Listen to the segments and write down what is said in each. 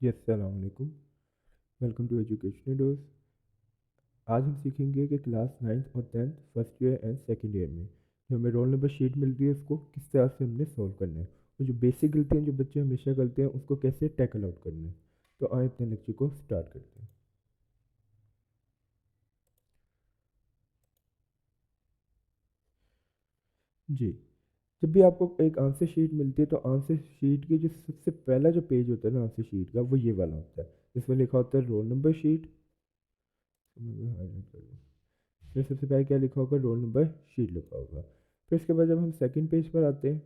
Yes, सलाम अलैकुम। Welcome to educational dose. आज हम सीखेंगे कि क्लास 9th और 10th first year and second year में जो हमें रोल नंबर शीट मिलती है उसको किस तरह से हमने सॉल्व करना है, और जो बेसिक गलतियाँ जो बच्चे हमेशा करते हैं उसको कैसे टैकल आउट करना है। तो आए अपने लेक्चर को स्टार्ट करते हैं। जी, जब भी आपको एक आंसर शीट मिलती है तो आंसर शीट की जो सबसे पहला जो पेज होता है ना आंसर शीट का, वो ये वाला होता है जिसमें लिखा होता है रोल नंबर शीट। हाईलाइट कर लो। फिर सबसे पहले क्या लिखा होगा, रोल नंबर शीट लिखा होगा। फिर उसके बाद जब हम सेकंड पेज पर आते हैं,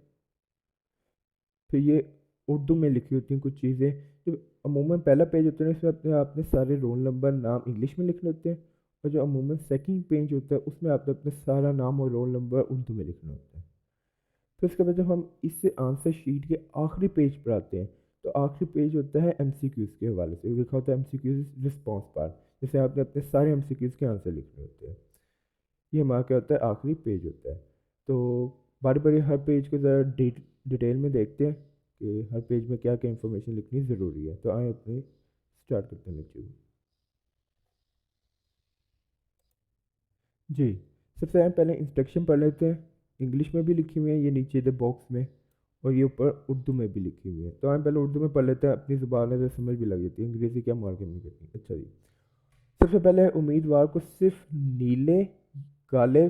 फिर ये उर्दू में लिखी होती हैं कुछ चीज़ें। जो अमूमन पहला पेज होता है इसमें अपने आपने सारे रोल नंबर नाम इंग्लिश में लिखने होते हैं, और जो अमूमन सेकंड पेज होता है उसमें आपने अपने सारा नाम और रोल नंबर उर्दू में लिखना होता है। फिर उसके बाद जब हम इस आंसर शीट के आखिरी पेज पर आते हैं, तो आखिरी पेज होता है एमसीक्यूज़ के हवाले से, लिखा होता है एमसीक्यूज़ रिस्पॉन्स पार्ट, जैसे आपने अपने सारे एमसीक्यूज़ के आंसर लिखने होते हैं। ये हमारा क्या होता है, आखिरी पेज होता है। तो बारी बारी हर पेज को ज़रा डिटेल में देखते हैं कि हर पेज में क्या क्या इन्फॉर्मेशन लिखनी ज़रूरी है। तो आए अपने स्टार्ट करते हैं लेक्चर को। जी, सबसे पहले इंस्ट्रक्शन पढ़ लेते हैं। इंग्लिश में भी लिखी हुई है ये नीचे द बॉक्स में, और ये ऊपर उर्दू में भी लिखी हुई है। तो हम पहले उर्दू में पढ़ लेते हैं, अपनी ज़ुबान है तो समझ भी लग जाती है, अंग्रेज़ी क्या मार्केट में करती है। अच्छा जी, सबसे पहले उम्मीदवार को सिर्फ नीले काले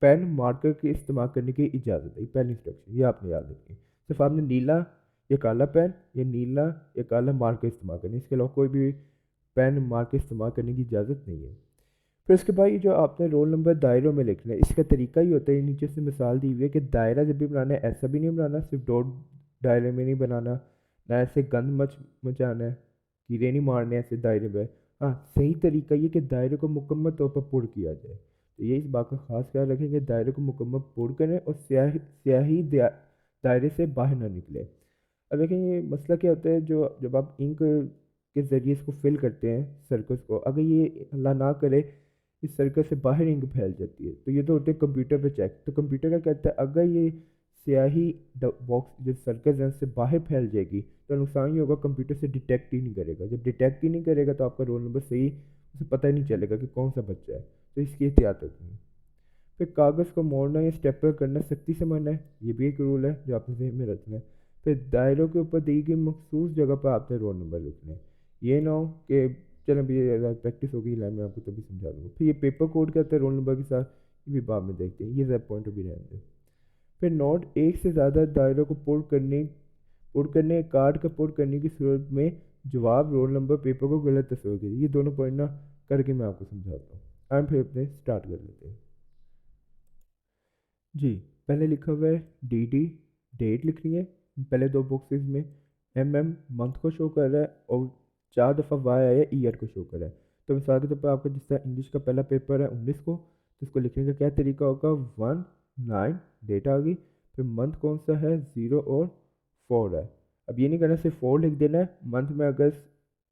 पेन मार्कर के इस्तेमाल करने की इजाज़त है। ये पहली इंस्ट्रक्शन, ये आपने याद रखनी है। सिर्फ आपने नीला या काला पेन या नीला या काला मार्कर इस्तेमाल करनी है, इसके अलावा कोई भी पेन मार्कर इस्तेमाल करने की इजाज़त नहीं है। फिर उसके बाद ये जो आपने रोल नंबर दायरों में लिखना है, इसका तरीका ही होता है, नीचे से मिसाल दी हुई है कि दायरा जब भी बनाना है ऐसा भी नहीं बनाना, सिर्फ डॉट दायरे में नहीं बनाना, ना ऐसे गंद मचाना है, कीड़े नहीं मारने ऐसे दायरे में। हाँ, सही तरीका ये कि दायरे को मुकम्मल तौर पर पुर किया जाए। तो ये इस बात का खास ख्याल रखें कि दायरे को मुकम्मल पुर करें और स्याही स्याही दायरे से बाहर ना निकले। अब देखें ये मसला क्या होता है, जो जब आप इंक के ज़रिए इसको फिल करते हैं सर्कल्स को, अगर ये अल्लाह ना करे इस सर्कल से बाहर इंक फैल जाती है, तो ये तो होते हैं कंप्यूटर पे चेक। तो कंप्यूटर क्या कहता है, अगर ये स्याही बॉक्स जो सर्कल है उससे बाहर फैल जाएगी तो नुकसान ये होगा, कंप्यूटर से डिटेक्ट ही नहीं करेगा। जब डिटेक्ट ही नहीं करेगा तो आपका रोल नंबर सही, उसे पता ही नहीं चलेगा कि कौन सा बच्चा है। तो इसकी एहतियात रखनी है। फिर कागज़ को मोड़ना या स्टेपलर करना सख्ती से मना है, ये भी एक रूल है जो आपने ज़हन में रखना है। फिर दायरों के ऊपर दी गई मखसूस जगह पर आपने रोल नंबर लिखना है। ये ना हो कि चलो अभी ये प्रैक्टिस होगी लाइन में, आपको तभी समझा दूँगा। फिर ये पेपर कोड क्या होता है रोल नंबर के साथ, ये भी बाद में देखते हैं, ये ज़रा पॉइंट भी रहने दें। फिर नोट एक से ज़्यादा दायरों को पुर करने कार्ड का पुर करने की सूरत में जवाब रोल नंबर पेपर को गलत तस्वीर की, ये दोनों पॉइंट ना करके मैं आपको समझाता हूँ। हम फिर अपने स्टार्ट कर लेते हैं। जी, पहले लिखा हुआ है डी, डेट लिखनी है। पहले दो बॉक्सेस में मंथ को शो कर रहा है, और 4 दफ़ा वाई आया ईयर को शो कर रहा है। तो मिसाल के तौर पर आपका जिस तरह इंग्लिश का पहला पेपर है 19 को, तो इसको लिखने का क्या तरीका होगा, 1 9 डेट आ गई। फिर मंथ कौन सा है, 0 और 4 है। अब ये नहीं करना सिर्फ 4 लिख देना है, मंथ में अगर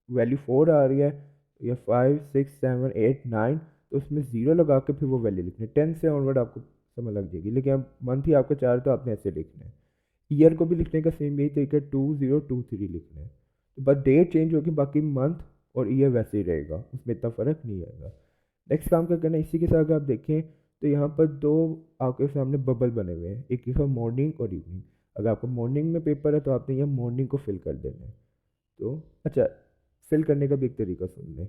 वैल्यू 4 आ रही है या 5 6 7 8 9, तो उसमें 0 लगा के फिर वो वैल्यू लिखनी है। 10 से ऑनवर्ड आपको समझ लग जाएगी, लेकिन अब मंथ ही आपका 4 तो आपने ऐसे लिखना है। ईयर को भी लिखने का सेम यही तरीका, 2023 लिखना है। तो बस डेट चेंज होगी, बाकी मंथ और ईयर वैसे ही रहेगा, उसमें इतना फ़र्क नहीं आएगा। नेक्स्ट काम क्या करना है, इसी के साथ अगर आप देखें तो यहाँ पर दो आपके सामने बबल बने हुए हैं, एक लिखा मॉर्निंग और इवनिंग। अगर आपको मॉर्निंग में पेपर है तो आपने यहाँ मॉर्निंग को फिल कर देना है। तो अच्छा, फिल करने का भी एक तरीका सुन लें।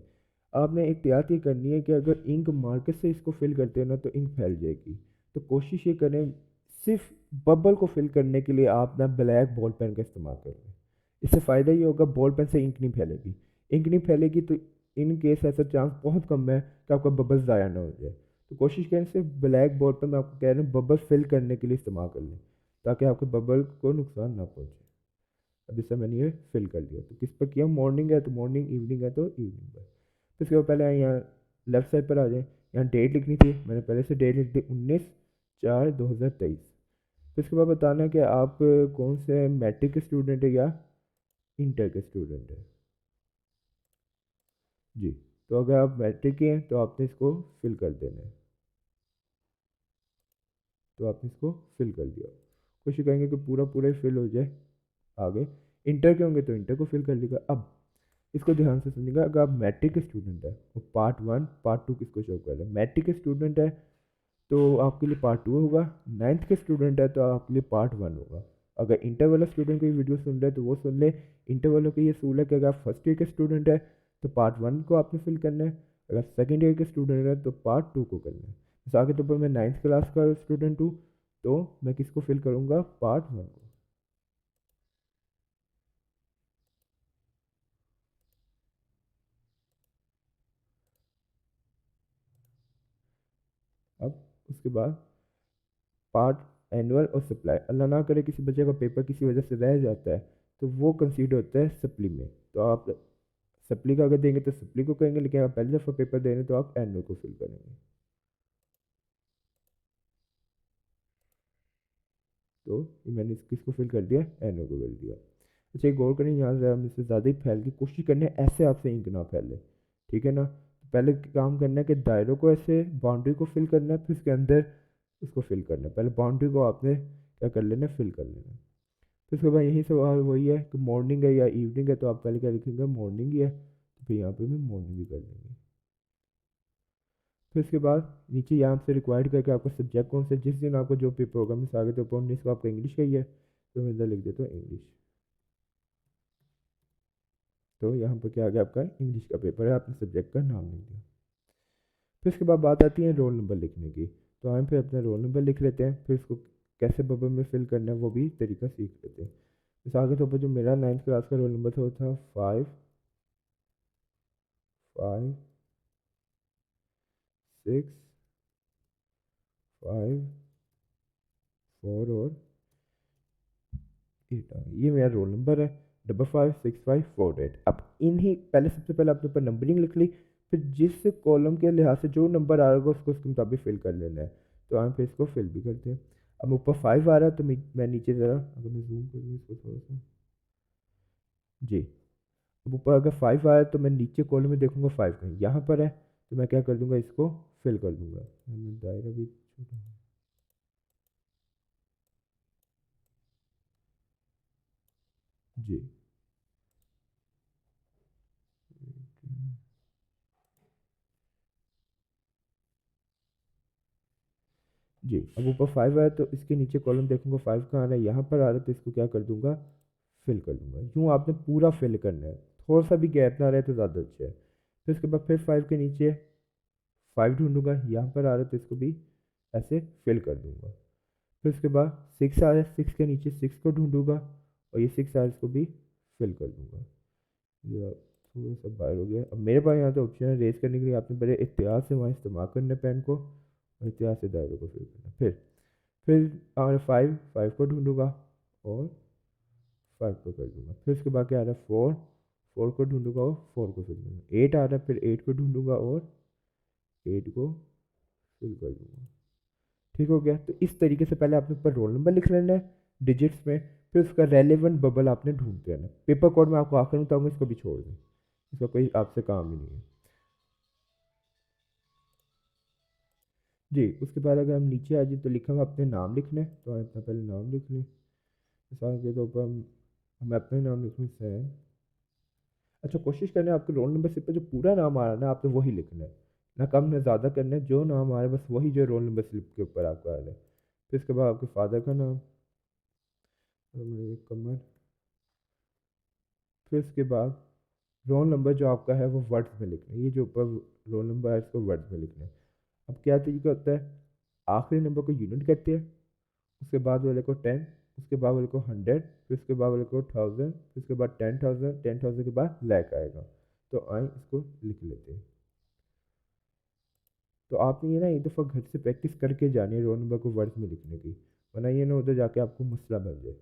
आपने एहतियात ये करनी है कि अगर इंक मार्कर से इसको फिल करते हैं ना तो इंक फैल जाएगी। तो कोशिश ये करें, सिर्फ बबल को फिल करने के लिए आप ना ब्लैक बॉल पेन का इस्तेमाल करें। इससे फ़ायदा ये होगा, बॉल पेन से इंक नहीं फैलेगी। इंक नहीं फैलेगी तो इन केस ऐसा चांस बहुत कम है कि आपका बबल ज़ाया ना हो जाए। तो कोशिश करें सिर्फ ब्लैक बॉल पेन, मैं आपको कह रहा हूँ, बबल फिल करने के लिए इस्तेमाल कर लें, ताकि आपके बबल को नुकसान ना पहुँचे। अब जैसे मैंने ये फिल कर दिया, तो किस पर किया, मॉर्निंग है तो मॉर्निंग, इवनिंग है तो इवनिंग पर। तो इसके बाद पहले यहाँ लेफ्ट साइड पर आ जाए, यहाँ डेट लिखनी थी, मैंने पहले से डेट लिख दी 19/4/2023। फिर इसके बाद बताना है कि आप कौन से मैट्रिक के स्टूडेंट है या इंटर के स्टूडेंट है। जी, तो अगर आप मैट्रिक के हैं तो आपने इसको फिल कर देना है। तो आपने इसको फिल कर दिया, कोशिश करेंगे कि पूरा पूरा ही फिल हो जाए। आगे इंटर के होंगे तो इंटर को फिल कर लेगा। अब इसको ध्यान से सुनिएगा। अगर आप मैट्रिक के स्टूडेंट है और पार्ट 1 पार्ट 2 किसको शो कर रहे हैं, मैट्रिक के स्टूडेंट है तो आपके लिए पार्ट 2 होगा, 9th के स्टूडेंट है तो आपके लिए पार्ट 1 होगा। अगर इंटर वाला स्टूडेंट कोई वीडियो सुन रहे हैं तो वो सुन ले। इंटर वालों का ये सूल है कि अगर आप फर्स्ट ईयर के स्टूडेंट है तो पार्ट 1 को आपने फिल करना है, अगर सेकेंड ईयर के स्टूडेंट है तो पार्ट 2 को करना है। मिसाल के तौर पर मैं 9th क्लास का स्टूडेंट हूँ तो मैं किसको फिल करूँगा, पार्ट 1 को। अब उसके बाद पार्ट एनुअल और सप्लाई, अल्लाह ना करे किसी बच्चे का पेपर किसी वजह से रह जाता है तो वो कंसीडर होता है सप्ली में। तो आप सप्ली का अगर देंगे तो सप्ली को करेंगे, लेकिन आप पहली दफ़ा पेपर दे रहे हैं तो आप एनुअल को फिल करेंगे। तो ये मैंने किसको फिल कर दिया, एनुअल को कर दिया। अच्छा एक गौर करें, यहाँ ज़रा मुझसे ज़्यादा ही फैल की कोशिश करने ऐसे आपसे इंक ना फैले, ठीक है ना। तो पहले काम करना है कि दायरों को ऐसे बाउंड्री को फिल करना है, फिर उसके अंदर उसको फिल करना है। पहले बाउंड्री को आपने क्या कर लेना है, फिल कर लेना है। फिर उसके बाद यही सवाल वही है कि मॉर्निंग है या इवनिंग है, तो आप पहले क्या लिखेंगे, मॉर्निंग ही है तो फिर यहाँ पे भी मॉर्निंग ही कर देंगे। फिर उसके बाद नीचे यहाँ से रिक्वायर्ड करके आपका सब्जेक्ट कौन सा, जिस दिन आपको जो भी प्रोग्राम में आगे तो 19 को आपका इंग्लिश का ही है तो मैं इधर लिख देता हूँ इंग्लिश। तो यहाँ पर क्या आ गया, आपका इंग्लिश का पेपर है, आपने सब्जेक्ट का नाम लिख दिया। फिर उसके बाद बात आती है रोल नंबर लिखने की। तो हम फिर अपना रोल नंबर लिख लेते हैं, फिर उसको कैसे बबल में फिल करना है वो भी तरीका सीख लेते हैं। मिसाल के तौर पर जो मेरा 9th क्लास का रोल नंबर था वो था 5 5 6 5 4 और 8 ये मेरा रोल नंबर है, 556548। अब इन्हीं पहले सबसे पहले आपने ऊपर नंबरिंग लिख ली, फिर जिस कॉलम के लिहाज से जो नंबर आ रहा होगा उसको उसके मुताबिक फिल कर लेना है। तो हम फिर इसको फिल भी करते हैं। अब ऊपर 5 आ रहा है तो मैं नीचे ज़रा अगर मैं जूम कर दूँ इसको थोड़ा सा, जी। अब ऊपर अगर 5 आया तो मैं नीचे कॉलम में देखूंगा 5 कहीं यहाँ पर है, तो मैं क्या कर दूंगा, इसको फिल कर दूंगा। मैं दायरा भी छोटा, जी जी। अब ऊपर 5 आया तो इसके नीचे कॉलम देखूंगा 5 कहाँ आ रहा है, यहाँ पर आ रहा है तो इसको क्या कर दूंगा, फिल कर दूंगा। यूँ आपने पूरा फिल करना है, थोड़ा सा भी गैप ना रहे तो ज़्यादा अच्छा है। फिर उसके बाद फिर 5 के नीचे 5 ढूंढूंगा, यहाँ पर आ रहा है तो इसको भी ऐसे फिल कर दूंगा। फिर उसके बाद 6 आ रहा है, 6 के नीचे 6 को ढूंढूंगा और ये 6 आ रहा है इसको भी फिल कर दूंगा। ये थोड़ा सा बाहर हो गया। अब मेरे पास यहाँ तो ऑप्शन है रेस करने के लिए, आपने पहले एहतियात से वहाँ इस्तेमाल करना है पेन को और एहतियात से दायरे को फिल करना है। फिर और 5 को ढूंढूंगा और 5 को कर दूंगा। फिर उसके बाद क्या आ रहा है, 4 को ढूंढूंगा और 4 को फिल करूँगा। 8 आ रहा है, फिर 8 को ढूंढूंगा और 8 को फिल कर दूंगा। ठीक हो गया। तो इस तरीके से पहले आपने ऊपर रोल नंबर लिख लेना है डिजिट्स में, फिर उसका रेलेवेंट बबल आपने ढूंढते रहना है। पेपर कोड में आपको आखिर में बताऊंगा, इसको भी छोड़ दें, इसका कोई आपसे काम ही नहीं है। जी। उसके बाद अगर हम नीचे आ जाए तो लिखा हुआ अपने नाम लिखना है, तो हम अपना पहले नाम लिख लें। मिसाल के तौर पर हम अपना ही नाम लिख लें, सैन। अच्छा कोशिश करना है आपके रोल नंबर स्लिप पर जो पूरा नाम आ रहा है ना आपने वही लिखना है, ना कम ना ज़्यादा करना है, जो नाम आ रहा है बस वही जो रोल नंबर स्लिप के ऊपर आपका आ रहा है। फिर इसके बाद आपके फादर का नाम, कमर। फिर उसके बाद रोल नंबर जो आपका है वो वर्ड्स में लिखना है, ये जो ऊपर रोल नंबर है इसको वर्ड्स में लिखना है। अब क्या तरीका होता है, आखिरी नंबर को यूनिट कहते हैं, उसके बाद वाले को 10, उसके बाद वाले को 100, फिर उसके बाद वाले को 1000, फिर उसके बाद 10,000, 10,000 के बाद लैक आएगा। तो आए इसको लिख लेते हैं। तो आपने ये ना एक दफ़ा घर से प्रैक्टिस करके जानी है रोल नंबर को वर्ड्स में लिखने की, वरना ये ना उधर जाके आपको मसला बन जाए।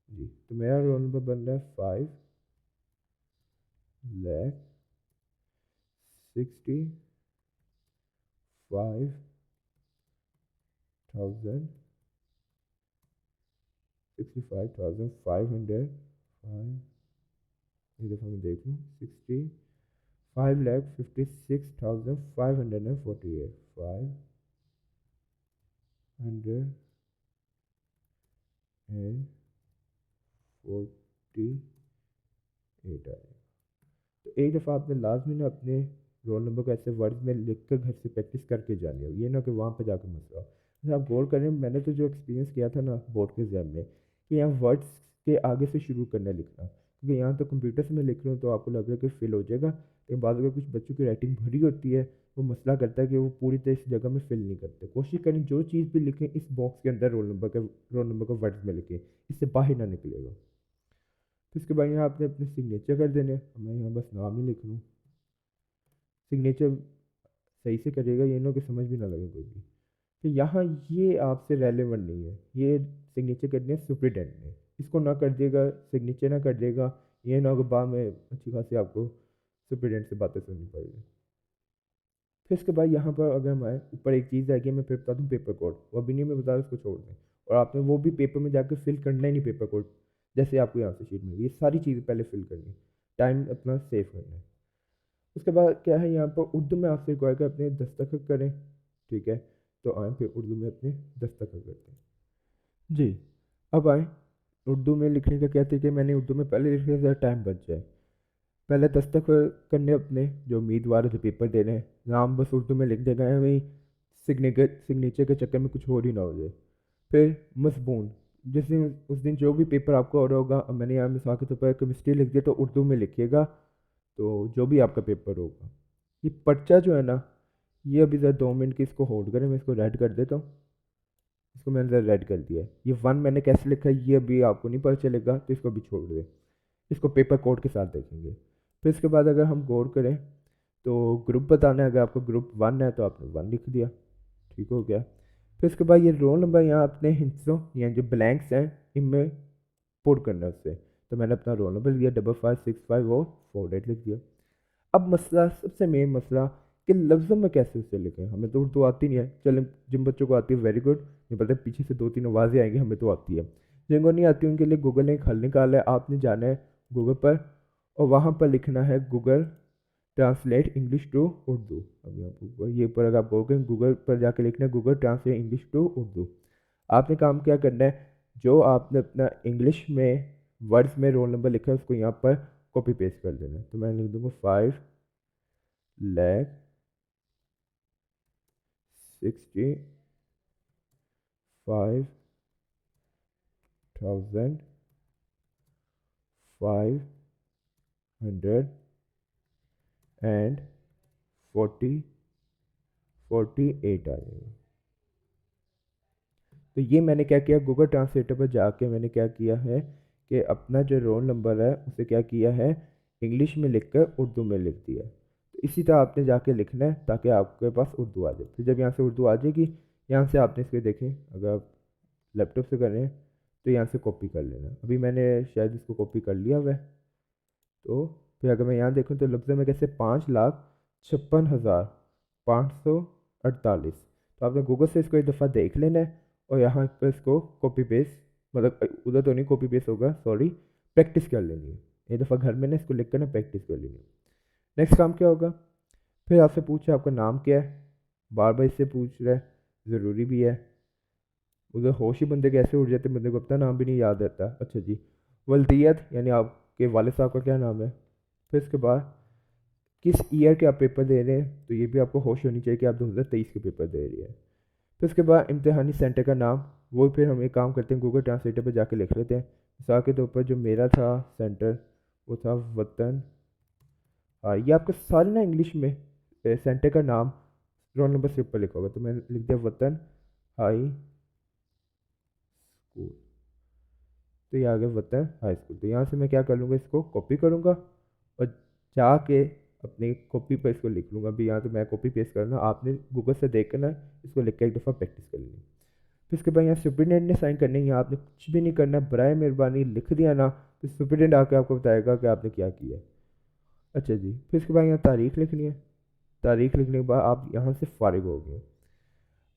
जी। तो मेरा रोल नंबर बन रहा है 5,65,500 65,500 फाइव, एक दफ़ा मैं देख लूँ, 5,56,548, 548 आएगा। तो एक दफ़ा आपने लाजमी ना अपने रोल नंबर को ऐसे वर्ड्स में लिख कर घर से प्रैक्टिस करके जानी हो, ये ना कि वहाँ पर जाकर मसला हो। जैसे आप गौर करें, मैंने तो जो एक्सपीरियंस किया था ना बोर्ड के एग्जाम में, कि यहाँ वर्ड्स के आगे से शुरू करना लिखना, क्योंकि यहाँ तो कंप्यूटर से मैं लिख रहा हूँ तो आपको लग रहा है कि फिल हो जाएगा, लेकिन बाद अगर कुछ बच्चों की राइटिंग भरी होती है, वो मसला करता है कि वो पूरी तरह इस जगह में फिल नहीं करते। कोशिश करें जो चीज़ भी लिखें इस बॉक्स के अंदर रोल नंबर का वर्ड्स में लिखें, इससे बाहर ना निकलेगा। तो इसके बाद यहाँ आपने अपने सिग्नेचर कर देने, मैं यहाँ बस नाम ही लिख लूँ। सिग्नेचर सही से करिएगा, ये ना कि समझ भी ना लगे कोई भी। तो यहाँ ये आपसे रेलेवेंट नहीं है, ये सिग्नेचर करनी है सुप्रिटेंडेंट ने, इसको ना कर देगा, सिग्नेचर ना कर देगा, ये ना कि बाद में अच्छी खासी आपको सुप्रिटेंडेंट से बातें सुननी पड़ेगी। फिर इसके बाद यहाँ पर अगर मैं ऊपर एक चीज़ आएगी, मैं फिर बता दूँ पेपर कोड, वो अभी नहीं मैं बता रहा, उसको छोड़ दें। और आपने वो भी पेपर में जाकर फिल करना ही नहीं पेपर कोड, जैसे आपको यहाँ से शीट मिलेगी, ये सारी चीज़ें पहले फिल करनी है, टाइम अपना सेव करना है। उसके बाद क्या है, यहाँ पर उर्दू में आपसे रिक्वायर कर अपने दस्तखत करें, ठीक है। तो आए फिर उर्दू में अपने दस्तखत करते हैं जी। अब आए उर्दू में लिखने का क्या तरीका है, मैंने उर्दू में पहले लिख लिया ज़रा टाइम बच जाए। पहले दस्तखत करने अपने जो उम्मीदवार जो पेपर दे रहे हैं, नाम बस उर्दू में लिख दे गए वहीं, सिग्नेचर के चक्कर में कुछ और ही ना हो जाए। फिर मजमून, जिस दिन उस दिन जो भी पेपर आपका हो रहा होगा, अब मैंने यहाँ मिसाल के तौर पर केमिस्ट्री लिख दिया तो उर्दू में लिखिएगा, तो जो भी आपका पेपर होगा। ये पर्चा जो है ना, ये अभी ज़रा 2 मिनट की इसको होल्ड करें, मैं इसको रेड कर देता हूँ। इसको मैंने ज़रा रेड कर दिया है। ये 1 मैंने कैसे लिखा है ये अभी आपको नहीं पता चलेगा, तो इसको अभी छोड़ दें, इसको पेपर कोड के साथ देखेंगे। फिर इसके बाद अगर हम गौर करें तो ग्रुप बताना है, अगर आपको ग्रुप 1 है तो आपने 1 लिख दिया, ठीक हो गया। फिर इसके बाद ये रोल नंबर यहाँ अपने हिस्सों या जो ब्लैंक्स हैं इनमें पुट करना है उससे, तो मैंने अपना रोल नंबर लिया 5565 और 48 लिख दिया। अब मसला, सबसे मेन मसला कि लफ्ज़ों में कैसे उसे लिखें, हमें तो उर्दू आती नहीं है। चलें, जिन बच्चों को आती है वेरी गुड, ये पता है पीछे से 2-3 आवाज़ें आएंगी, हमें तो आती है। जिनको नहीं आती उनके लिए गूगल ने एक हल निकाला है, आपने जाना है गूगल पर और वहाँ पर लिखना है Google translate English to Urdu. अब यहाँ पर ये पर अगर आप बोलोगे गूगल पर जाके लिखना है Google translate English to Urdu. आपने काम क्या करना है, जो आपने अपना इंग्लिश में वर्ड्स में रोल नंबर लिखा है उसको यहाँ पर कॉपी पेस्ट कर देना है। तो मैं लिख दूँगा 565,548 आ जाएगा। तो ये मैंने क्या किया, गूगल ट्रांसलेटर पर जाके मैंने क्या किया है कि अपना जो रोल नंबर है उसे क्या किया है, इंग्लिश में लिखकर उर्दू में लिख दिया। तो इसी तरह आपने जाके लिखना है ताकि आपके पास उर्दू आ जाए। फिर जब यहाँ से उर्दू आ जाएगी, यहाँ से आपने इसको देखें, अगर आप लैपटॉप से कर रहे हैं तो यहाँ से कॉपी कर लेना। अभी मैंने शायद इसको कॉपी कर लिया हुआ है। तो फिर अगर मैं यहाँ देखूँ तो लफ्ज़ों में कैसे 5,56,548, तो आपने गूगल से इसको एक दफ़ा देख लेना है और यहाँ पर इसको कॉपी पेस्ट, मतलब उधर तो नहीं कॉपी पेस्ट होगा, सॉरी, प्रैक्टिस कर लेनी है। एक दफ़ा घर में ना इसको लिख कर ना प्रैक्टिस कर लेनी है। नेक्स्ट काम क्या होगा, फिर आपसे पूछे आपका नाम क्या है, बार बार इससे पूछ रहा है, ज़रूरी भी है। उधर होश ही बंदे कैसे उड़ जाते, बंदे को अपना नाम भी नहीं याद रहता। अच्छा जी, वल्दियत यानी आपके वालिद साहब का क्या नाम है। फिर इसके बाद किस ईयर के आप पेपर दे रहे हैं, तो ये भी आपको होश होनी चाहिए कि आप 2023 के पेपर दे रहे हैं। फिर उसके बाद इम्तिहानी सेंटर का नाम, वो फिर हम एक काम करते हैं गूगल ट्रांसलेटर पर जाके लिख लेते हैं। मिसाल के तौर पर जो मेरा था सेंटर वो था वतन। हाँ, ये आपके सारे ना इंग्लिश में सेंटर का नाम रोल नंबर स्लिप पर लिखा होगा, तो मैंने लिख दिया वतन हाई स्कूल। तो ये आ गया वतन हाई स्कूल। तो यहाँ से मैं क्या कर लूँगा, इसको कॉपी करूँगा और जाके अपनी कॉपी पर इसको लिख लूँगा। अभी यहाँ तो मैं कॉपी पेस्ट करना, आपने गूगल से देख करना, इसको लिख के एक दफ़ा प्रैक्टिस कर लेनी। फिर इसके बाद यहाँ सुप्रिटेंडेंट ने साइन करने, यहाँ आपने कुछ भी नहीं करना, बराए मेहरबानी लिख दिया ना, तो सुप्रिटेंडेंट आके आपको बताएगा कि आपने क्या किया। अच्छा जी, फिर इसके बाद यहाँ तारीख लिखनी है। तारीख लिखने के बाद आप यहाँ से फारिग हो गए।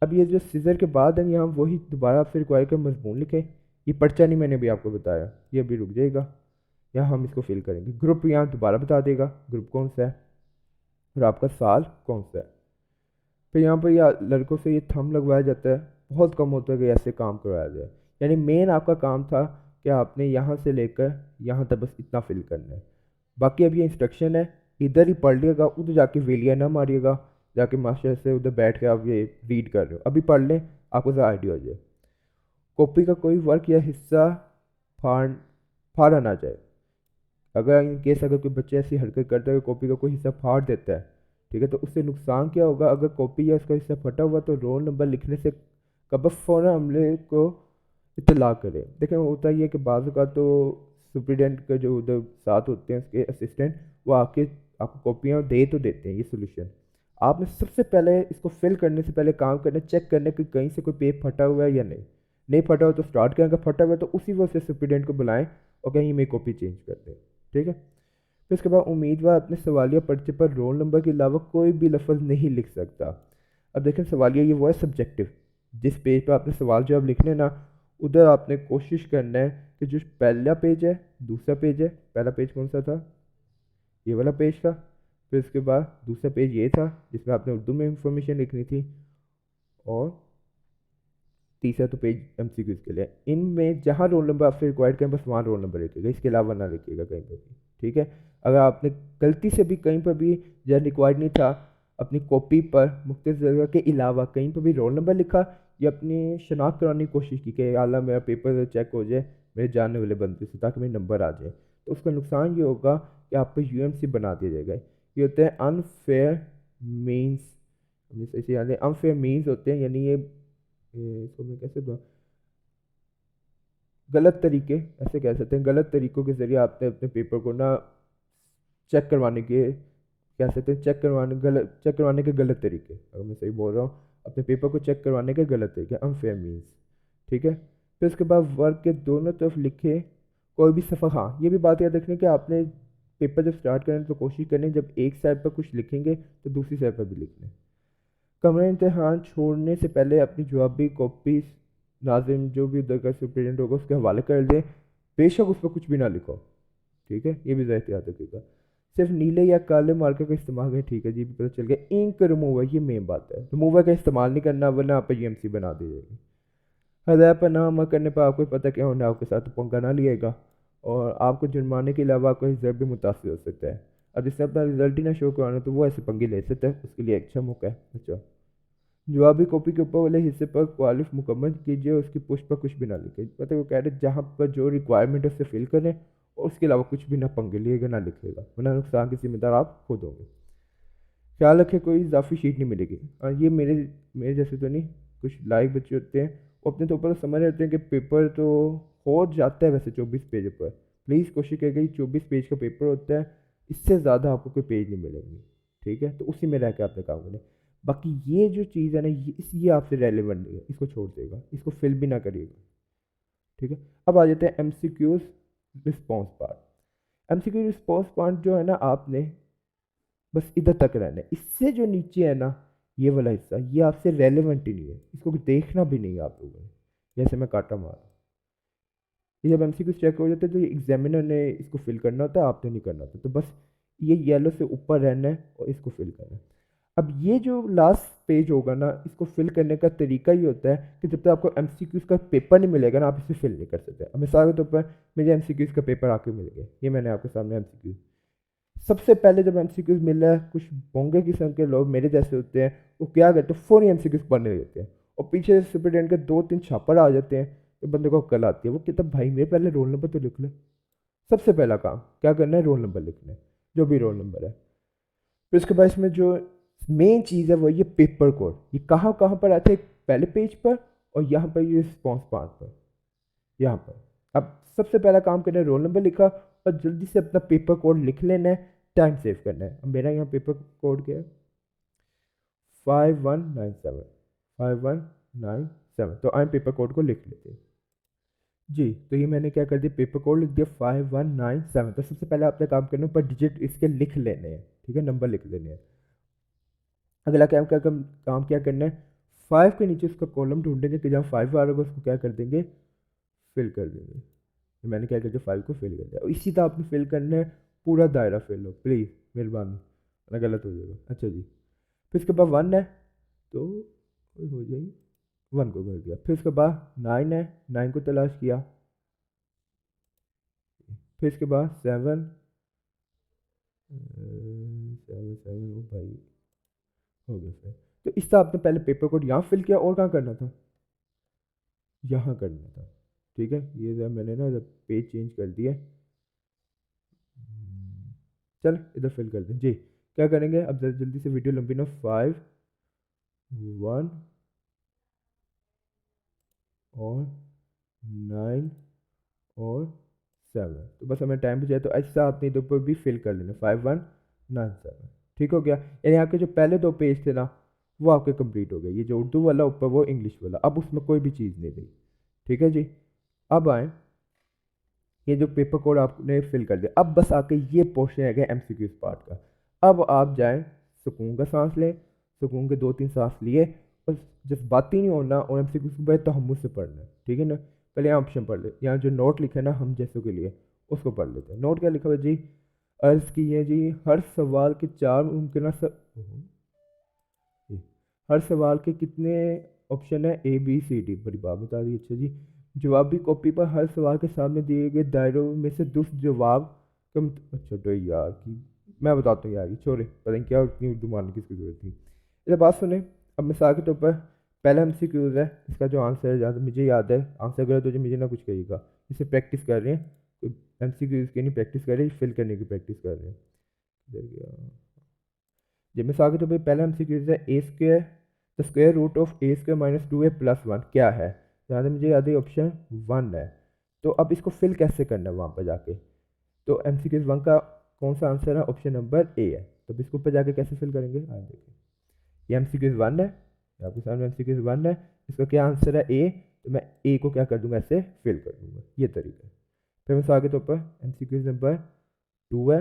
अब ये जो सीज़र के बाद है, यहाँ वही दोबारा आपसे रिक्वायर कर मजमून लिखें। ये पर्चा नहीं मैंने अभी आपको बताया, ये अभी रुक जाएगा, यहाँ हम इसको फिल करेंगे। ग्रुप यहाँ दोबारा बता देगा ग्रुप कौन सा है और आपका साल कौन सा है। फिर यहाँ पर यह लड़कों से ये थंब लगवाया जाता है, बहुत कम होता है कि ऐसे काम करवाया जाए। यानी मेन आपका काम था कि आपने यहाँ से लेकर यहाँ तक बस इतना फिल करना है। बाकी अब ये इंस्ट्रक्शन है, इधर ही पढ़ लिएगा, उधर जाके वेलिया ना मारिएगा, जाके मास्टर से उधर बैठ के आप ये रीड कर रहे हो, अभी पढ़ लें आपको ज़रा आइडिया हो जाए। कॉपी का कोई वर्क या हिस्सा फाड़ फाड़ा ना जाए। अगर इन केस अगर कोई बच्चे ऐसी हरकत करता है कि कॉपी का कोई हिस्सा फाड़ देता है, ठीक है, तो उससे नुकसान क्या होगा? अगर कॉपी या उसका हिस्सा फटा हुआ तो रोल नंबर लिखने से कबल फ़ौरन हमले को इत्तला करें। देखें होता ही है कि बाज़ का तो सुप्रीडेंट का जो उधर साथ होते हैं उसके असिस्टेंट, वो आके आपको कॉपियाँ दे तो देते हैं। ये सोल्यूशन आपने सबसे पहले इसको फिल करने से पहले काम करना, चेक करना कि कहीं से कोई पेज फटा हुआ है या नहीं। नहीं फटा हो तो स्टार्ट करें, अगर फटा हुआ है तो उसी वक्त से सुप्रीडेंट को बुलाएं और कहीं मेरी कॉपी चेंज कर दें, ठीक है। फिर उसके बाद उम्मीदवार अपने सवालिया पर्चे पर रोल नंबर के अलावा कोई भी लफ्ज़ नहीं लिख सकता। अब देखें सवालिया ये वो है सब्जेक्टिव, जिस पेज पर आपने सवाल जवाब लिखने ना, उधर आपने कोशिश करना है कि जो पहला पेज है, दूसरा पेज है, पहला पेज कौन सा था? ये वाला पेज था। फिर उसके बाद दूसरा पेज ये था जिसमें आपने उर्दू में इंफॉर्मेशन लिखनी थी, और तीसरा तो पेज एमसीक्यूज के लिए। इनमें जहाँ रोल नंबर आपसे रिक्वायर्ड करें बस वहाँ रोल नंबर लिखिएगा, इसके अलावा ना लिखिएगा कहीं पर भी, ठीक है। अगर आपने गलती से भी कहीं पर भी जहाँ रिक्वायर्ड नहीं था अपनी कॉपी पर मुख्तलिफ जगह के अलावा कहीं पर भी रोल नंबर लिखा या अपनी शनाख्त कराने की कोशिश की कि आला मेरा पेपर चेक हो जाए मेरे जानने वाले बंदे से ताकि मेरे नंबर आ जाए, तो उसका नुकसान ये होगा कि आप पर यूएमसी बना दिया जाएगा। ये होते हैं अनफेयर मीन्स, इसे यानी अनफेयर मीन्स होते हैं, यानी ये इसको मैं कैसे दूँ, गलत तरीके ऐसे कह सकते हैं, गलत तरीकों के ज़रिए आपने अपने पेपर को ना चेक करवाने के, कह सकते हैं चेक करवाने के गलत तरीके, अगर मैं सही बोल रहा हूँ, अपने पेपर को चेक करवाने के गलत तरीके, अनफेयर मीन्स, ठीक है। फिर उसके बाद वर्क के दोनों तरफ लिखे कोई भी सफ़ा, हाँ ये भी बात याद रखनी कि आपने पेपर जब स्टार्ट करें तो कोशिश करें जब एक साइड पर कुछ लिखेंगे तो दूसरी साइड पर भी लिख लें। कमरा इम्तहान छोड़ने से पहले अपनी जवाबी कॉपी नाजिम जो भी उधर का सुप्रीडेंट होगा उसके हवाले कर दें, बेशक उस पर कुछ भी ना लिखो, ठीक है, ये भी ज़रा याद रखिएगा। सिर्फ नीले या काले मार्कर का इस्तेमाल करें, ठीक है जी, पता चल गया। इंक रिमूवर, ये मेन बात है, रिमूवर का इस्तेमाल नहीं करना वरना आप यूएमसी बना दी जाएगी। हदायत पर ना अमल करने पर आपको पता क्या होना, आपके साथ पंगा ना लिएगा और आपको जुर्माने के अलावा आपका रिजल्ट भी मुतासर हो सकता है। अब जिसने अपना रिजल्ट ही ना शो कराना तो वो ऐसे पंगे ले सकता है, उसके लिए अच्छा मौका है। अच्छा, जवाबी कॉपी के ऊपर वाले हिस्से पर क्वालिफ मुकम्मल कीजिए, उसकी पुष्ट पर कुछ भी ना लिखे, मतलब वो कह रहे जहाँ पर जो रिक्वायरमेंट है उससे फिल करें और उसके अलावा कुछ भी ना पंगे लिएगा ना लिखेगा, वरना नुकसान की जिम्मेदार आप खुद होंगे। ख्याल रखें कोई इजाफी शीट नहीं मिलेगी। ये मेरे मेरे जैसे तो नहीं, कुछ लायक बच्चे होते हैं वो अपने तो ऊपर तो समझ रहे होते हैं कि पेपर तो हो जाता है वैसे 24 पेज पर, प्लीज़ कोशिश करिएगा 24 पेज का पेपर होता है, इससे ज़्यादा आपको कोई पेज नहीं मिलेंगे, ठीक है, तो उसी में रह के आपने काम करें। बाकी ये जो चीज़ है ना ये आपसे रेलिवेंट नहीं है, इसको छोड़ देगा, इसको फिल भी ना करिएगा, ठीक है। अब आ जाते हैं MCQs response part. MCQ response part जो है ना, आपने बस इधर तक रहना है, इससे जो नीचे है ना ये वाला हिस्सा, ये आपसे रेलेवेंट ही नहीं है, इसको देखना भी नहीं है आप लोगों ने। जैसे मैं काटा मारा, ये जब एमसीक्यू चेक हो जाते हैं तो ये एग्जामिनर ने इसको फिल करना होता है, आपने नहीं करना होता, तो बस ये येलो से ऊपर रहना है और इसको फिल करना है। अब ये जो लास्ट पेज होगा ना, इसको फिल करने का तरीका ये होता है कि जब तक आपको एमसीक्यूज का पेपर नहीं मिलेगा ना आप इसे फिल नहीं कर सकते। अब मिसाल के तौर पर मुझे एमसीक्यूज का पेपर आके मिल गया, ये मैंने आपके सामने एमसीक्यू, सबसे पहले जब एमसीक्यूज मिल रहा है, कुछ बोंगे किस्म के लोग मेरे जैसे होते हैं, वो क्या करते हैं फ़ौरन एमसीक्यूज पढ़ने लगते हैं और पीछे से सुपरिटेंडेंट के 2-3 छापर आ जाते हैं, तो बंदे को कल आती है, वो कहता भाई मेरे पहले रोल नंबर तो लिख ले। सबसे पहला काम क्या करना है, रोल नंबर लिखना है, जो भी रोल नंबर है। फिर उसके बाद इसमें जो मेन चीज़ है वो ये पेपर कोड, ये कहाँ कहाँ पर आते हैं, पहले पेज पर और यहाँ पर ये रिस्पॉन्स पार्ट पर, यहाँ पर। अब सबसे पहला काम करना है रोल नंबर लिखा और जल्दी से अपना पेपर कोड लिख लेना है, टाइम सेव करना है। अब मेरा यहाँ पेपर कोड क्या है, 5197, 5197, तो आए पेपर कोड को लिख लेते हैं जी। तो ये मैंने क्या कर दिया, पेपर कोड लिख दिया 5197। तो सबसे पहले आपने काम करना है ऊपर डिजिट इसके लिख लेने हैं, ठीक है, नंबर लिख लेने हैं। अगला काम क्या करना है, 5 के नीचे उसका कॉलम ढूंढेंगे कि जहाँ 5 आ रहा होगा उसको क्या कर देंगे, फिल कर देंगे। तो मैंने क्या कर दिया, 5 को फिल कर दिया और इसी तरह आपने फिल करना है, पूरा दायरा फिल हो प्लीज़, मेहरबानी, वरना गलत हो जाएगा। अच्छा जी, फिर उसके बाद 1 है तो हो जाएगी, 1 को कर दिया। फिर उसके बाद 9 है, 9 को तलाश किया। फिर इसके बाद 7, सेवन सेवन, ओ भाई हो गया सर। तो इससे आपने पहले पेपर कोड यहाँ फिल किया और कहाँ करना था, यहाँ करना था। ठीक है, ये जरा मैंने ना पेज चेंज कर दिया। चल इधर फिल कर दें जी। क्या करेंगे अब, जरा जल्दी से, वीडियो लंबी ना, 5 1 और 9 और 7। तो बस हमें टाइम बचाए, तो ऐसा आपने इधर पर भी फिल कर लेना, 5197। ठीक हो गया। यानी आपके जो पहले दो पेज थे ना वो आपके कंप्लीट हो गए। ये जो उर्दू वाला ऊपर वो इंग्लिश वाला, अब उसमें कोई भी चीज़ नहीं रही। ठीक है जी। अब आए, ये जो पेपर कोड आपने फिल कर दिया, अब बस आके ये पोर्शन है गया एमसीक्यूज पार्ट का। अब आप जाएं, सुकून का सांस लें, सुकून के 2-3 सांस लिए, और जब बात ही नहीं होना और एमसीक्यूज को बड़े तहम्मुल से पढ़ना है। ठीक है ना। पहले यहाँ ऑप्शन पढ़ ले, यहाँ जो नोट लिखा है ना हम जैसों के लिए, उसको पढ़ लेते हैं। नोट क्या लिखा हुआ है जी, अर्ज की है जी, हर सवाल के 4 मुमकिन हर सवाल के कितने ऑप्शन है, ए बी सी डी, बड़ी बात बता दी। अच्छा जी, जवाबी कॉपी पर हर सवाल के सामने दिए गए दायरों में से दुरुस्त जवाब कम। अच्छा तो यार कि मैं बताता हूँ यार, ये छोरे पता नहीं क्या इतनी उर्दू मारने की इसकी जरूरत थी। इधर बात सुने। अब मिसाल के तौर पर पहला एमसीक्यूज है, इसका जो आंसर है, जहाँ तक मुझे याद है, आंसर गलत हो जाए मुझे ना कुछ कहिएगा। इसे प्रैक्टिस कर रहे हैं, एमसीक्यूज की नहीं प्रैक्टिस कर रहे हैं, फिल करने की प्रैक्टिस कर रहे हैं। इधर गया जब मिसाल के तौर पर पहला एमसीक्यूज है, A square the square root of A square minus 2a+1 क्या है। जहाँ तक मुझे याद है ऑप्शन 1 है। तो अब इसको फिल कैसे करना है वहाँ पर जाके, तो एमसीक्यूज 1 का कौन सा आंसर है, ऑप्शन नंबर ए है। तो अब इसको ऊपर जाके कैसे फिल करेंगे, आ देखिए, ये एमसीक्यूज 1 है, आपके सामने एमसीक्यूज 1 है, इसका क्या आंसर है ए, तो मैं ए को क्या कर दूंगा, ऐसे फिल कर दूंगा, ये तरीका है। फिर मिसाल के तौर पर एमसीक्यूज नंबर 2 है,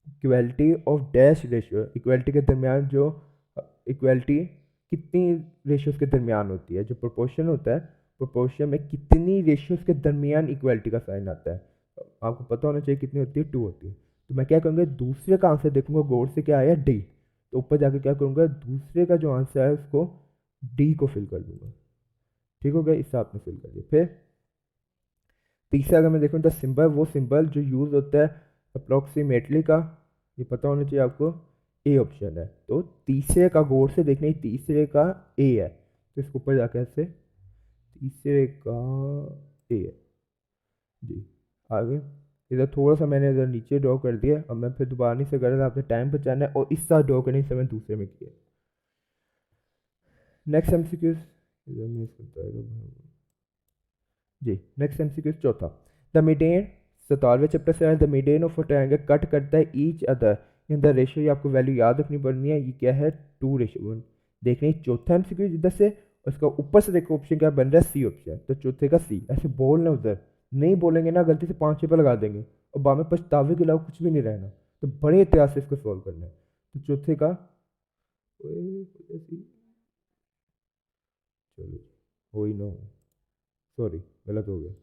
equality of dash ratio, equality के दरमियान जो, इक्वलिटी कितनी रेशियोज के दरमियान होती है, जो प्रोपोर्शन होता है, प्रोपोर्शन में कितनी रेशियोज के दरमियान इक्वलिटी का साइन आता है, आपको पता होना चाहिए कितनी होती है, 2 होती है। तो मैं क्या करूँगा, दूसरे का आंसर देखूंगा गौर से, क्या आया डी, तो ऊपर जाके क्या करूँगा, दूसरे का जो आंसर है उसको डी को फिल कर दूंगा। ठीक हो गया, इससे आपने फिल कर दिया। फिर तीसरा अगर मैं देखूँ, द सिंबल, वो सिंबल जो यूज़ होता है अप्रोक्सीमेटली का, ये पता होना चाहिए आपको, ए ऑप्शन है। तो तीसरे का गौर से देखना, तीसरे का ए है, तो इसके ऊपर जाकर ऐसे तीसरे का ए है जी। आगे इधर थोड़ा सा मैंने इधर नीचे ड्रॉ कर दिया, अब मैं फिर दोबारा नहीं से कर रहा, आपने टाइम बचाना है, और इस साथ ड्रॉ करने से मैंने दूसरे में किया। नेक्स्ट एमसीक्यूज जी, नेक्स्ट एमसीक्यू चौथा, द मीडियन, 17वें चैप्टर से the median of triangle cut करता है each other in the ratio, ये आपको वैल्यू याद रखनी पड़नी है, ये क्या है 2:1 देखने। चौथा एमसीक्यू इधर से, उसका ऊपर से देखो ऑप्शन क्या बन रहा है, सी ऑप्शन, तो चौथे का सी, ऐसे बोलना, उधर नहीं बोलेंगे ना गलती से 5 पे लगा देंगे और बाद में पछतावे के अलावा कुछ भी नहीं रहना। तो बड़े एहतियात से इसको सॉल्व करना है। तो चौथे का चलो हो ही ना हो, सॉरी गलत हो गया,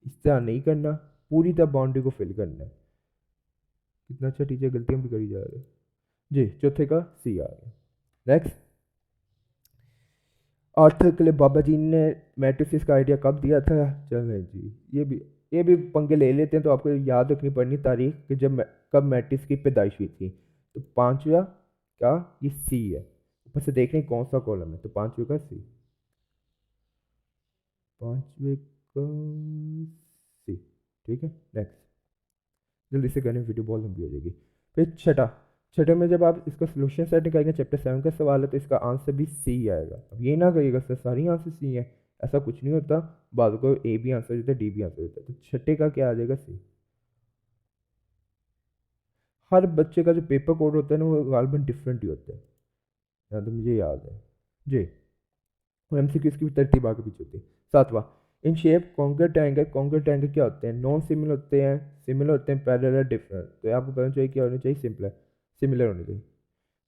इस तरह नहीं करना, पूरी तरह बाउंड्री को फिल करना है। कितना अच्छा टीचर, गलतियां भी करी जा रहे हैं जी। चौथे का सी आ गया। नेक्स्ट, आर्थर के लिए बाबा जी ने मैट्रिक्स का आइडिया कब दिया था, चलें जी, ये भी पंगे ले लेते हैं, तो आपको याद रखनी पड़नी तारीख कि कब मैट्रिक्स की पैदाइश हुई थी। तो 5वां का ये सी है, ऊपर से देख रहे हैं कौन सा कॉलम है, तो 5वें का सी, 5वें का सी। ठीक है, नेक्स्ट, जल्दी से करने, वीडियो बहुत लंबी हो जाएगी। फिर छठे में जब आप इसका सोल्यूशन सेट करेंगे, चैप्टर 7 का सवाल है, तो इसका आंसर भी सी आएगा। अब ये ना करिएगा सर सारी आंसर सी है, ऐसा कुछ नहीं होता, बाद को ए भी आंसर होता है, डी भी आंसर होता है। तो छठे का क्या आ जाएगा, सी। हर बच्चे का जो पेपर कोड होता है ना वो गालबन डिफरेंट ही होता है, यहाँ तो मुझे याद है जी। और एमसीक्यू की भी तरतीब आगे पीछे होती है। 7वां, इन शेप कॉन्ग्रुएंट ट्रायंगल क्या होते हैं, नॉन सिमिलर होते हैं, सिमिलर होते हैं, पैरेलल, डिफरेंट। तो आपको पता चाहिए क्या होना चाहिए, सिमिलर होने चाहिए।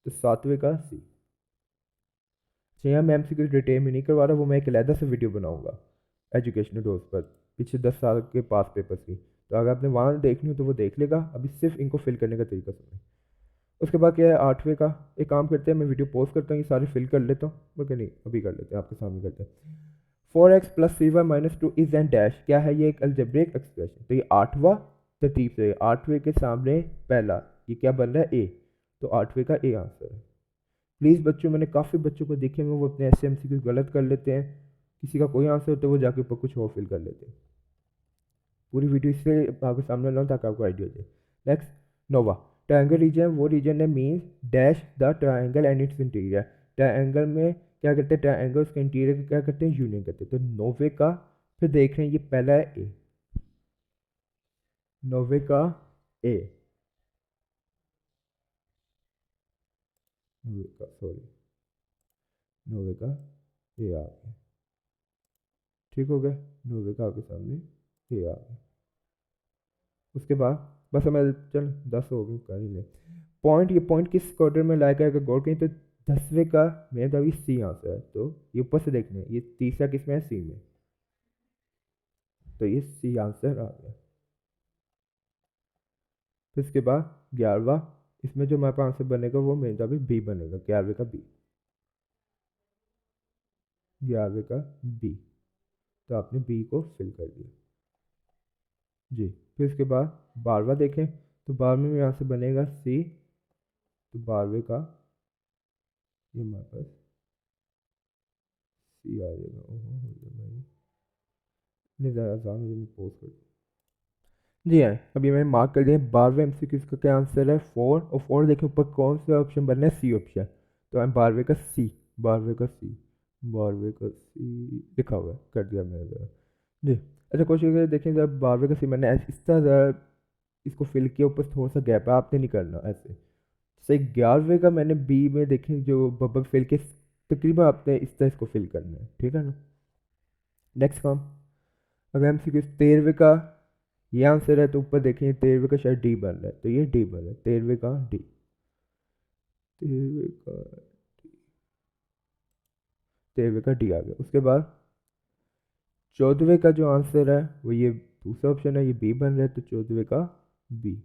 तो 7वें का सी। अच्छा, यहाँ मैं एमसीक्यू डिटेल में नहीं करवा रहा, वो मैं एक अलहदा से वीडियो बनाऊंगा एजुकेशनल डोज पर, पिछले 10 साल के पास पेपर्स की, तो अगर आपने वहाँ देखनी हो तो वो देख लेगा। अभी सिर्फ इनको फिल करने का तरीका सुने। उसके बाद क्या है 8वें का, एक काम करते हैं, मैं वीडियो पोस्ट करता हूँ, ये सारे फिल कर लेता हूँ, बल्कि नहीं अभी कर लेते हैं, आपके सामने करते हैं। 4x + 3y - 2 is an dash, क्या है ये, एक अलजेब्रिक एक्सप्रेशन। तो ये 8वां तरतीब से 8वें के सामने पहला, ये क्या बन रहा है? ए। तो 8वें का ए आंसर है। प्लीज़ बच्चों, मैंने काफ़ी बच्चों को देखे हुए वो अपने ऐसे MCQ गलत कर लेते हैं, किसी का कोई आंसर होता है वो जाके ऊपर कुछ और फिल कर लेते हैं। पूरी वीडियो इसलिए आपके सामने लाऊं ताकि आपको आइडिया हो जाए। नेक्स्ट, नोवा। ट्रायंगल रीजन वो रीजन है means dash the triangle and it's interior. Triangle में क्या करते हैं? ट्रायंगल्स के इंटीरियर क्या करते हैं? यूनियन करते हैं। तो नोवे का, फिर देख रहे हैं ये पहला है ए, नोवे का ए, नोवे का सॉरी नोवे का ए आ गया। ठीक हो गया, नोवे का आपके सामने ए आ गया। उसके बाद बस हमें चल 10 हो गए, कर ही ले पॉइंट। ये पॉइंट किस क्वार्टर में लाया गया गौर करें तो 10वें का मेरे तो अभी सी आंसर है, तो ये ऊपर से देखने ये तीसरा किस में है? सी में, तो ये सी आंसर आ गया। फिर इसके बाद 11वां, इसमें जो हमारे पास आंसर बनेगा वो मेरे तो अभी बी बनेगा, 11वें का बी, 11वें का बी। तो आपने बी को फिल कर दिया जी। फिर इसके बाद 12वां देखें, तो 12वें में यहाँ से बनेगा सी, तो 12वें का ये हमारे पास सी आ जाएगा। ओहो हो गया भाई, नहीं ज़्यादा आसान है, मैं पोस्ट कर जी हाँ। अभी मैंने मार्क कर दिया 12वें MCQ का क्या आंसर है? 4। और 4 देखें ऊपर कौन सा ऑप्शन बनना है? C option. तो हम 12वें का सी, 12वें का सी, 12वें का सी लिखा हुआ है, कर दिया मैंने ज़रा जी। अच्छा कोशिश करके देखें, जब 12वें का सी मैंने इस तरह इसको फिल किया, ऊपर थोड़ा सा गैप है, आपने नहीं करना ऐसे। सही 11वें का मैंने बी में देखें जो बबल फिल के, तकरीबन आपने इस तरह इसको फिल करना है, ठीक है ना। नेक्स्ट काम, अगर MCQ 13वें का ये आंसर है, तो ऊपर देखें 13वें का शायद डी बन रहा है, तो ये डी बन रहा है, 13वें का डी, 13वें का 13वें का डी आ गया। उसके बाद 14वें का जो आंसर है वो ये दूसरा ऑप्शन है, ये बी बन रहा है, तो 14वें का बी,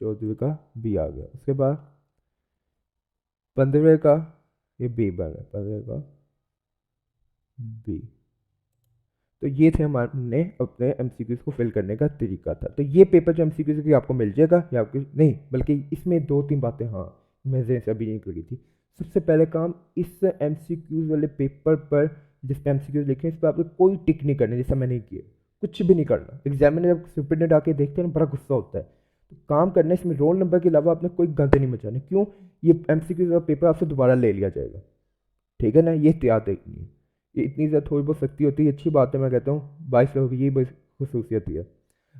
14वें का बी आ गया। उसके बाद 15वें का ये बी बन रहा है, 15वें का बी। तो ये थे हमारे अपने MCQs को फिल करने का तरीका था। तो ये पेपर जो MCQs की आपको मिल जाएगा, या आपको नहीं बल्कि इसमें 2-3 बातें हाँ मैं से अभी नहीं लगी थी। सबसे पहले काम, इस MCQs वाले पेपर पर जिस पे MCQs लिखे इस पर आपको कोई टिक नहीं करना, जैसा मैंने किया, कुछ भी नहीं करना। एग्जामिनर जब सुपरिटेंडेंट आके देखते हैं ना, बड़ा गुस्सा होता है। तो काम करना है इसमें रोल नंबर के अलावा आपने कोई गलती नहीं मचानी। क्यों? ये MCQs वाला पेपर आपसे दोबारा ले लिया जाएगा, ठीक है ना। ये एहतियात देखनी है, ये इतनी ज़्यादा थोड़ी बहुत सख्ती होती है, अच्छी बात है, मैं कहता हूँ 22 लोगों की ये बस खसूसियत है।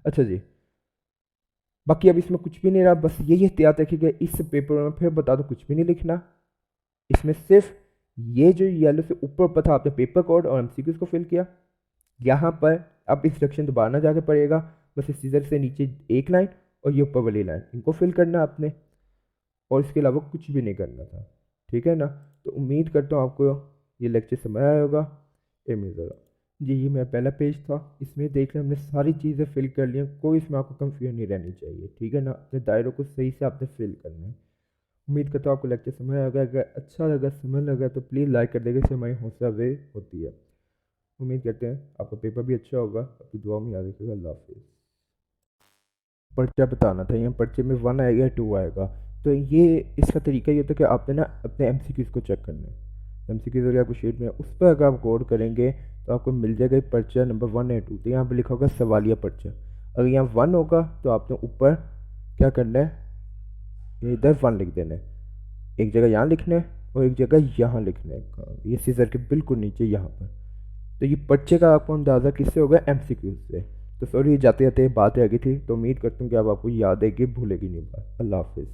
अच्छा जी, बाकी अब इसमें कुछ भी नहीं रहा, बस यही एहतियात रखिएगा इस पेपर में। फिर बता दो कुछ भी नहीं लिखना इसमें, सिर्फ ये जो येलो से ऊपर था आपने पेपर कोड और MCQs को फिल किया। यहाँ पर अब इंस्ट्रक्शन दोबारा ना जाके पड़ेगा, बस इस सीजर से नीचे एक लाइन और ये ऊपर वाली लाइन, इनको फिल करना आपने, और इसके अलावा कुछ भी नहीं करना था, ठीक है ना। तो उम्मीद करता हूँ आपको ये लेक्चर समझ आया होगा। एम ज़रा जी, ये मेरा पहला पेज था, इसमें देख रहे हमने सारी चीज़ें फिल कर ली हैं, कोई इसमें आपको कंफ्यूजन नहीं रहनी चाहिए, ठीक है ना। अपने दायरों को सही से आपने फिल करना है। उम्मीद करता हूँ आपको लेक्चर समझ आएगा। अगर अच्छा लगा, समझ लगा तो प्लीज़ लाइक कर देगा, इससे हमारी हौसला अफजाई होती है। उम्मीद करते हैं आपका पेपर भी अच्छा होगा, अपनी दुआ में याद रखिएगा। अल्लाह हाफिज़। पर्चा बताना था, यहाँ पर्चे में 1 आएगा या 2 आएगा। तो ये इसका तरीका ये होता है कि आपने ना अपने MCQs को चेक करना है। MCQs अगर आपको शीट में उस पर अगर आप गौर करेंगे तो आपको मिल जाएगा पर्चा नंबर 1 या 2। तो यहाँ पर लिखा होगा सवालिया पर्चा। अगर यहाँ 1 होगा तो आपने ऊपर क्या करना है, इधर 1 लिख देना है, एक जगह यहाँ लिखना है और एक जगह यहाँ लिखना है, ये सीजर के बिल्कुल नीचे यहाँ पर। तो ये पर्चे का आपको अंदाज़ा किससे होगा? MCQs से। तो सॉरी जाते जाते बात आ गई थी, तो उम्मीद करता हूँ कि अब आपको याद आएगी, भूलेगी नहीं बात। अल्लाह हाफिज़।